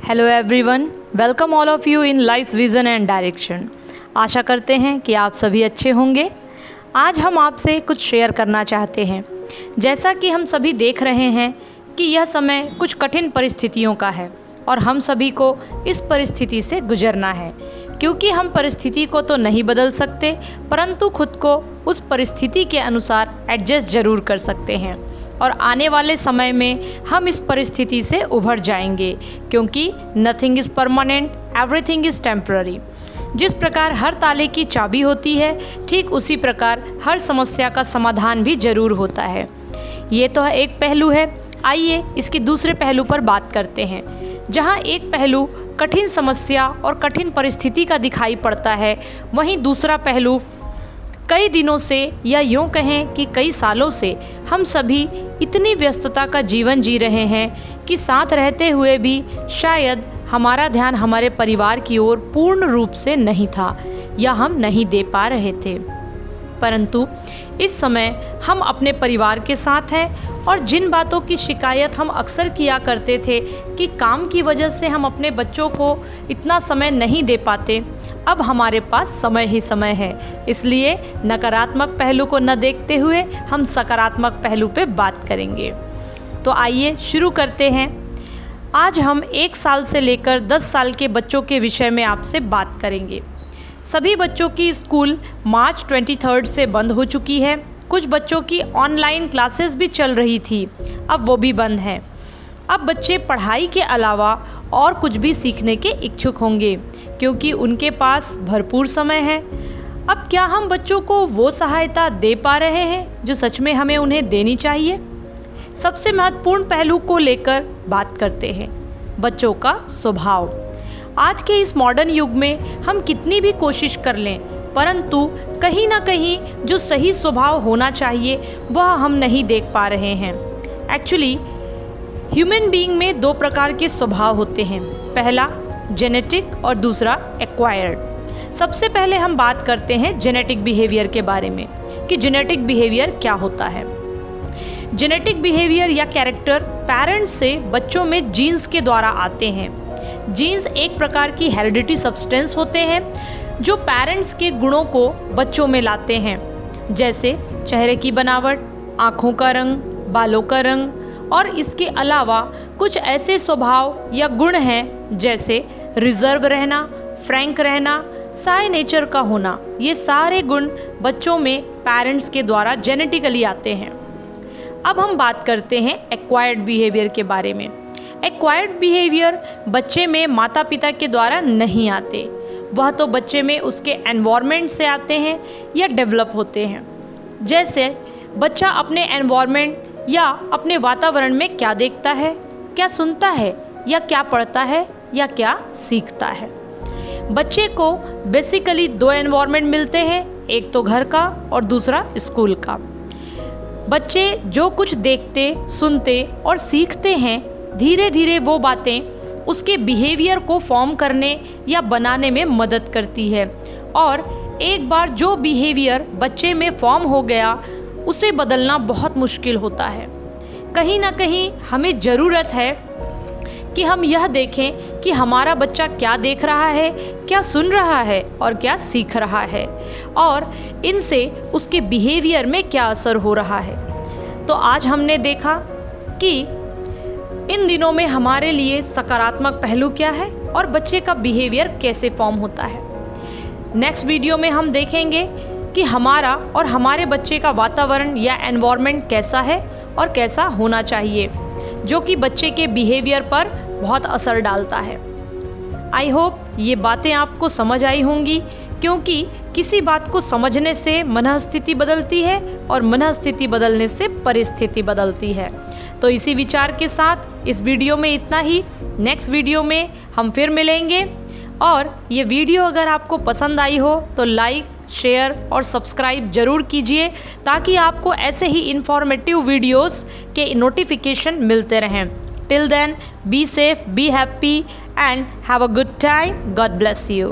Hello everyone, welcome all of you in life's vision and direction. आशा करते हैं कि आप सभी अच्छे होंगे। आज हम आपसे कुछ शेयर करना चाहते हैं। जैसा कि हम सभी देख रहे हैं कि यह समय कुछ कठिन परिस्थितियों का है और हम सभी को इस परिस्थिति से गुजरना है, क्योंकि हम परिस्थिति को तो नहीं बदल सकते, परंतु खुद को उस परिस्थिति के अनुसार एडजस्ट ज़रूर कर सकते हैं और आने वाले समय में हम इस परिस्थिति से उभर जाएंगे, क्योंकि nothing is permanent, everything is temporary. जिस प्रकार हर ताले की चाबी होती है, ठीक उसी प्रकार हर समस्या का समाधान भी ज़रूर होता है। ये तो एक पहलू है। आइए इसके दूसरे पहलू पर बात करते हैं। जहाँ एक पहलू कठिन समस्या और कठिन परिस्थिति का दिखाई पड़ता है, वहीं दूसरा पहलू कई दिनों से या यूँ कहें कि कई सालों से हम सभी इतनी व्यस्तता का जीवन जी रहे हैं कि साथ रहते हुए भी शायद हमारा ध्यान हमारे परिवार की ओर पूर्ण रूप से नहीं था या हम नहीं दे पा रहे थे। परंतु इस समय हम अपने परिवार के साथ हैं और जिन बातों की शिकायत हम अक्सर किया करते थे कि काम की वजह से हम अपने बच्चों को इतना समय नहीं दे पाते, अब हमारे पास समय ही समय है। इसलिए नकारात्मक पहलू को न देखते हुए हम सकारात्मक पहलू पे बात करेंगे। तो आइए शुरू करते हैं। आज हम 1 साल से लेकर 10 साल के बच्चों के विषय में आपसे बात करेंगे। सभी बच्चों की स्कूल मार्च 23 से बंद हो चुकी है। कुछ बच्चों की ऑनलाइन क्लासेस भी चल रही थी, अब वो भी बंद हैं। अब बच्चे पढ़ाई के अलावा और कुछ भी सीखने के इच्छुक होंगे, क्योंकि उनके पास भरपूर समय है। अब क्या हम बच्चों को वो सहायता दे पा रहे हैं जो सच में हमें उन्हें देनी चाहिए? सबसे महत्वपूर्ण पहलू को लेकर बात करते हैं, बच्चों का स्वभाव। आज के इस मॉडर्न युग में हम कितनी भी कोशिश कर लें, परंतु कहीं ना कहीं जो सही स्वभाव होना चाहिए वह हम नहीं देख पा रहे हैं। एक्चुअली ह्यूमन बीइंग में 2 प्रकार के स्वभाव होते हैं, पहला जेनेटिक और दूसरा एक्वायर्ड। सबसे पहले हम बात करते हैं जेनेटिक बिहेवियर के बारे में कि जेनेटिक बिहेवियर क्या होता है। जेनेटिक बिहेवियर या कैरेक्टर पेरेंट्स से बच्चों में जीन्स के द्वारा आते हैं। जीन्स एक प्रकार की हेरिडिटी सब्सटेंस होते हैं जो पेरेंट्स के गुणों को बच्चों में लाते हैं, जैसे चेहरे की बनावट, आँखों का रंग, बालों का रंग, और इसके अलावा कुछ ऐसे स्वभाव या गुण हैं जैसे रिजर्व रहना, फ्रैंक रहना, साय नेचर का होना। ये सारे गुण बच्चों में पेरेंट्स के द्वारा जेनेटिकली आते हैं। अब हम बात करते हैं एक्वायर्ड बिहेवियर के बारे में। एक्वायर्ड बिहेवियर बच्चे में माता पिता के द्वारा नहीं आते, वह तो बच्चे में उसके एनवायरनमेंट से आते हैं या डेवलप होते हैं। जैसे बच्चा अपने एनवायरनमेंट या अपने वातावरण में क्या देखता है, क्या सुनता है, या क्या पढ़ता है, या क्या सीखता है। बच्चे को बेसिकली 2 एनवायरनमेंट मिलते हैं, एक तो घर का और दूसरा स्कूल का। बच्चे जो कुछ देखते, सुनते और सीखते हैं, धीरे धीरे वो बातें उसके बिहेवियर को फॉर्म करने या बनाने में मदद करती है, और एक बार जो बिहेवियर बच्चे में फॉर्म हो गया उसे बदलना बहुत मुश्किल होता है। कहीं ना कहीं हमें ज़रूरत है कि हम यह देखें कि हमारा बच्चा क्या देख रहा है, क्या सुन रहा है और क्या सीख रहा है, और इनसे उसके बिहेवियर में क्या असर हो रहा है। तो आज हमने देखा कि इन दिनों में हमारे लिए सकारात्मक पहलू क्या है और बच्चे का बिहेवियर कैसे फॉर्म होता है। नेक्स्ट वीडियो में हम देखेंगे कि हमारा और हमारे बच्चे का वातावरण या एनवायरनमेंट कैसा है और कैसा होना चाहिए, जो कि बच्चे के बिहेवियर पर बहुत असर डालता है। आई होप ये बातें आपको समझ आई होंगी, क्योंकि किसी बात को समझने से मनःस्थिति बदलती है और मनःस्थिति बदलने से परिस्थिति बदलती है। तो इसी विचार के साथ इस वीडियो में इतना ही। नेक्स्ट वीडियो में हम फिर मिलेंगे, और ये वीडियो अगर आपको पसंद आई हो तो लाइक, शेयर और सब्सक्राइब ज़रूर कीजिए, ताकि आपको ऐसे ही इन्फॉर्मेटिव वीडियोस के नोटिफिकेशन मिलते रहें। Till then, be safe, be happy and have a good time. God bless you.